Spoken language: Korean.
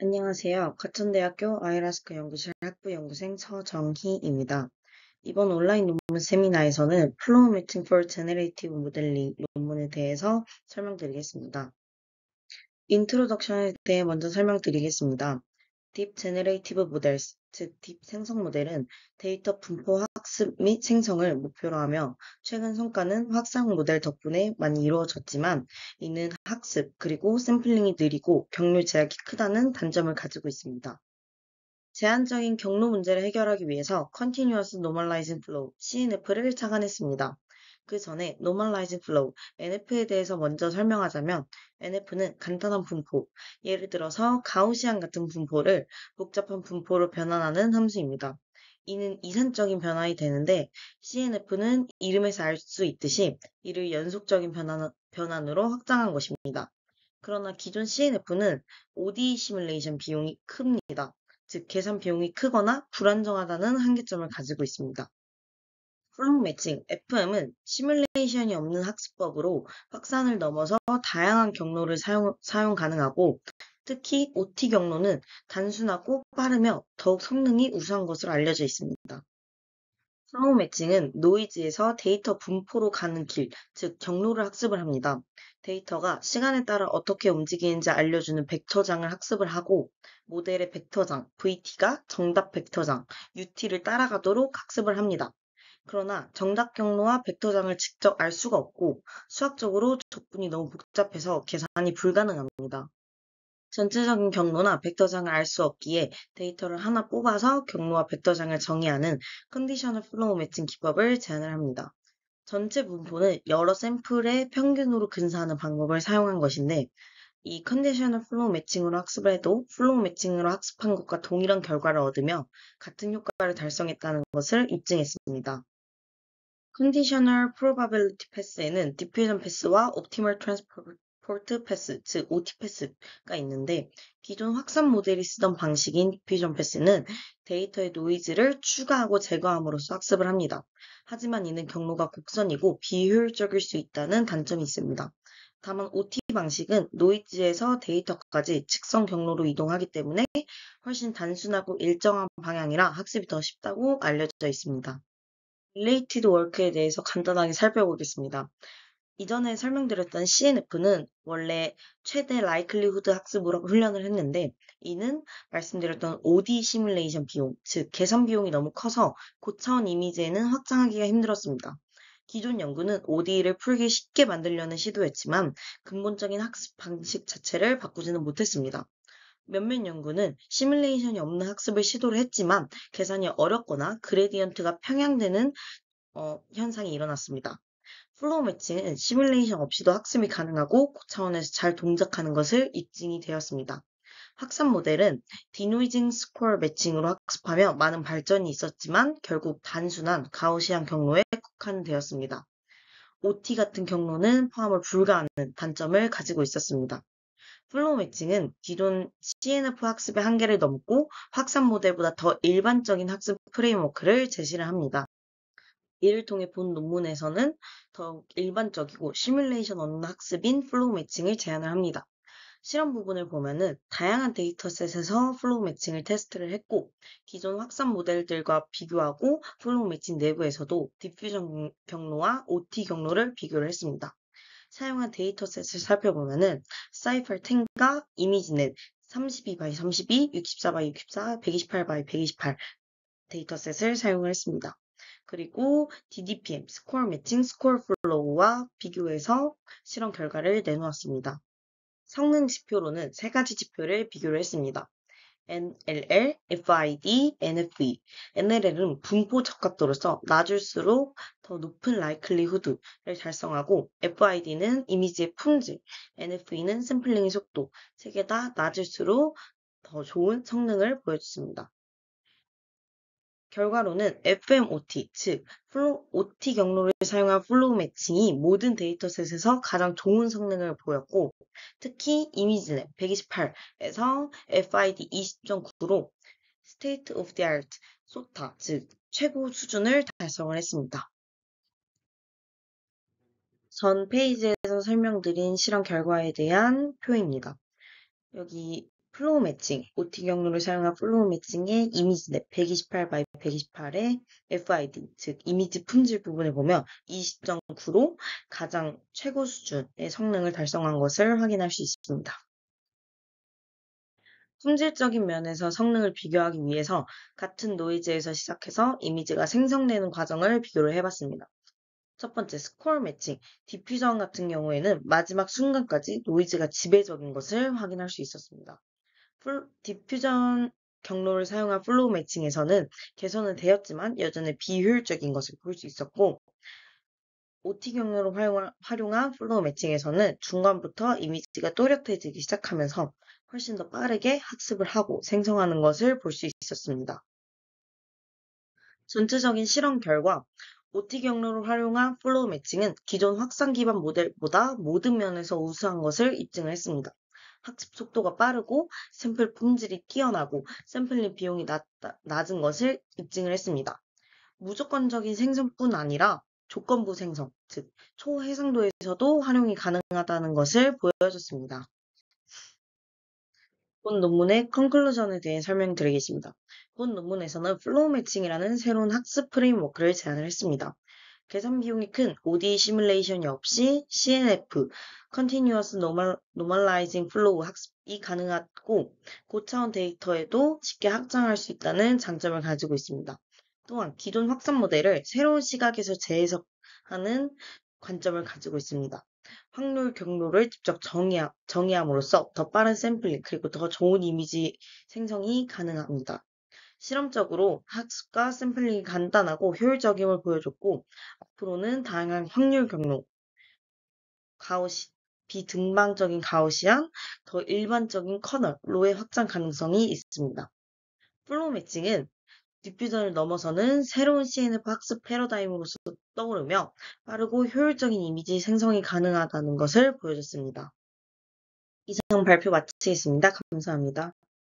안녕하세요. 과천대학교 아이라스크 연구실 학부연구생 서정희입니다. 이번 온라인 논문 세미나에서는 Flow Matching for Generative Modeling 논문에 대해서 설명드리겠습니다. 인트로덕션에 대해 먼저 설명드리겠습니다. Deep Generative Models, 즉 딥 생성 모델은 데이터 분포 학습 및 생성을 목표로 하며 최근 성과는 확장 모델 덕분에 많이 이루어졌지만 이는 학습 그리고 샘플링이 느리고 경로 제약이 크다는 단점을 가지고 있습니다. 제한적인 경로 문제를 해결하기 위해서 Continuous Normalizing Flow, CNF를 착안했습니다. 그 전에 Normalizing Flow, NF에 대해서 먼저 설명하자면 NF는 간단한 분포, 예를 들어서 가우시안 같은 분포를 복잡한 분포로 변환하는 함수입니다. 이는 이산적인 변환이 되는데 CNF는 이름에서 알 수 있듯이 이를 연속적인 변환으로 확장한 것입니다. 그러나 기존 CNF는 ODE 시뮬레이션 비용이 큽니다. 즉 계산 비용이 크거나 불안정하다는 한계점을 가지고 있습니다. 플로우 매칭, FM은 시뮬레이션이 없는 학습법으로 확산을 넘어서 다양한 경로를 사용 가능하고 특히 OT 경로는 단순하고 빠르며 더욱 성능이 우수한 것으로 알려져 있습니다. 플로우 매칭은 노이즈에서 데이터 분포로 가는 길, 즉 경로를 학습을 합니다. 데이터가 시간에 따라 어떻게 움직이는지 알려주는 벡터장을 학습을 하고 모델의 벡터장, VT가 정답 벡터장, UT를 따라가도록 학습을 합니다. 그러나 정답 경로와 벡터장을 직접 알 수가 없고 수학적으로 적분이 너무 복잡해서 계산이 불가능합니다. 전체적인 경로나 벡터장을 알 수 없기에 데이터를 하나 뽑아서 경로와 벡터장을 정의하는 컨디셔널 플로우 매칭 기법을 제안을 합니다. 전체 분포는 여러 샘플의 평균으로 근사하는 방법을 사용한 것인데 이 컨디셔널 플로우 매칭으로 학습을 해도 플로우 매칭으로 학습한 것과 동일한 결과를 얻으며 같은 효과를 달성했다는 것을 입증했습니다. 컨디셔널 프로바빌리티 패스에는 디퓨전 패스와 옵티멀 트랜스포트 패스, 즉 OT 패스가 있는데 기존 확산 모델이 쓰던 방식인 디퓨전 패스는 데이터의 노이즈를 추가하고 제거함으로써 학습을 합니다. 하지만 이는 경로가 곡선이고 비효율적일 수 있다는 단점이 있습니다. 다만 OT 방식은 노이즈에서 데이터까지 직선 경로로 이동하기 때문에 훨씬 단순하고 일정한 방향이라 학습이 더 쉽다고 알려져 있습니다. Related Work에 대해서 간단하게 살펴보겠습니다. 이전에 설명드렸던 CNF는 원래 최대 likelihood 학습으로 훈련을 했는데 이는 말씀드렸던 OD 시뮬레이션 비용, 즉 계산 비용이 너무 커서 고차원 이미지에는 확장하기가 힘들었습니다. 기존 연구는 OD를 풀기 쉽게 만들려는 시도였지만 근본적인 학습 방식 자체를 바꾸지는 못했습니다. 몇몇 연구는 시뮬레이션이 없는 학습을 시도를 했지만 계산이 어렵거나 그레디언트가 평양되는 현상이 일어났습니다. 플로우 매칭은 시뮬레이션 없이도 학습이 가능하고 고차원에서 잘 동작하는 것을 입증이 되었습니다. 확산 모델은 디노이징 스코어 매칭으로 학습하며 많은 발전이 있었지만 결국 단순한 가우시안 경로에 국한되었습니다. OT 같은 경로는 포함을 불가하는 단점을 가지고 있었습니다. 플로우 매칭은 기존 CNF 학습의 한계를 넘고 확산 모델보다 더 일반적인 학습 프레임워크를 제시를 합니다. 이를 통해 본 논문에서는 더욱 일반적이고 시뮬레이션 없는 학습인 플로우 매칭을 제안을 합니다. 실험 부분을 보면은 다양한 데이터셋에서 플로우 매칭을 테스트를 했고 기존 확산 모델들과 비교하고 플로우 매칭 내부에서도 디퓨전 경로와 OT 경로를 비교를 했습니다. 사용한 데이터셋을 살펴보면은 사이펄 10과 이미지넷 32 by 32, 64 by 64, 128 by 128 데이터셋을 사용을 했습니다. 그리고 DDPM, 스코어 매칭, 스코어 플로우와 비교해서 실험 결과를 내놓았습니다. 성능 지표로는 세 가지 지표를 비교를 했습니다. NLL, FID, NFV. NLL은 분포 적합도로서 낮을수록 더 높은 likelihood를 달성하고 FID는 이미지의 품질, NFV는 샘플링의 속도, 세 개 다 낮을수록 더 좋은 성능을 보여줬습니다. 결과로는 FMOT, 즉 OT 경로를 사용한 플로우 매칭이 모든 데이터셋에서 가장 좋은 성능을 보였고 특히 이미지넷 128에서 FID 20.9로 State of the Art, SOTA, 즉 최고 수준을 달성을 했습니다. 전 페이지에서 설명드린 실험 결과에 대한 표입니다. 여기 플로우 매칭, OT 경로를 사용한 플로우 매칭의 이미지넷 128 by 128의 FID, 즉 이미지 품질 부분을 보면 20.9로 가장 최고 수준의 성능을 달성한 것을 확인할 수 있습니다. 품질적인 면에서 성능을 비교하기 위해서 같은 노이즈에서 시작해서 이미지가 생성되는 과정을 비교를 해봤습니다. 첫 번째, 스코어 매칭. 디퓨전 같은 경우에는 마지막 순간까지 노이즈가 지배적인 것을 확인할 수 있었습니다. 디퓨전 경로를 사용한 플로우 매칭에서는 개선은 되었지만 여전히 비효율적인 것을 볼 수 있었고, OT 경로를 활용한 플로우 매칭에서는 중간부터 이미지가 또렷해지기 시작하면서 훨씬 더 빠르게 학습을 하고 생성하는 것을 볼 수 있었습니다. 전체적인 실험 결과 OT 경로를 활용한 플로우 매칭은 기존 확산 기반 모델보다 모든 면에서 우수한 것을 입증을 했습니다. 학습 속도가 빠르고 샘플 품질이 뛰어나고 샘플링 비용이 낮은 것을 입증을 했습니다. 무조건적인 생성뿐 아니라 조건부 생성, 즉 초해상도에서도 활용이 가능하다는 것을 보여줬습니다. 본 논문의 컨클루전에 대해 설명드리겠습니다. 본 논문에서는 플로우 매칭이라는 새로운 학습 프레임워크를 제안을 했습니다. 계산 비용이 큰 ODE 시뮬레이션이 없이 CNF, Continuous Normalizing Flow 학습이 가능하고 고차원 데이터에도 쉽게 확장할 수 있다는 장점을 가지고 있습니다. 또한 기존 확산 모델을 새로운 시각에서 재해석하는 관점을 가지고 있습니다. 확률 경로를 직접 정의함으로써 더 빠른 샘플링 그리고 더 좋은 이미지 생성이 가능합니다. 실험적으로 학습과 샘플링이 간단하고 효율적임을 보여줬고 앞으로는 다양한 확률 경로, 비등방적인 가우시안, 더 일반적인 커널, 로의 확장 가능성이 있습니다. 플로우 매칭은 디퓨전을 넘어서는 새로운 CNF 학습 패러다임으로서 떠오르며 빠르고 효율적인 이미지 생성이 가능하다는 것을 보여줬습니다. 이상 발표 마치겠습니다. 감사합니다.